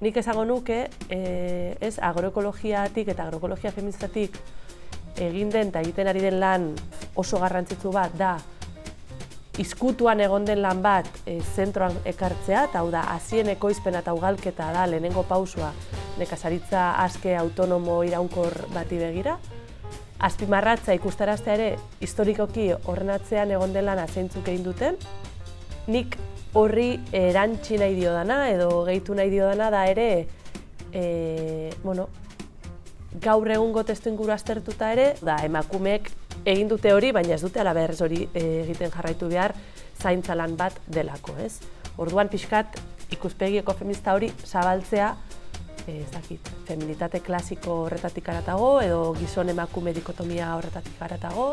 nik esango nuke, agroekologiatik eta agroekologia feministatik egin den eta egiten ari den lan oso garrantzitsu bat da izkutuan egon den lan bat zentroan ekartzea, eta hau da, hazien ekoizpena eta ugalketa da lehenengo pausua nekazaritza aske autonomo iraunkor bati begira. Azpimarratzea ikustaraztea ere historikoki horren atzean egon den lana zeintzuk egin duten. Nik horri erantsi nahi diodana edo gehitu nahi diodana da ere gaur egungo testuinguru aztertuta ere, emakumeek egin dute hori, baina ez dute alaberrez hori egiten jarraitu behar zaintza lan bat delako, ez? Orduan pixkat ikuspegi ekofeminista hori zabaltzea, feminitate klasiko horretatik haratago edo gizon emakume dikotomia horretatik haratago.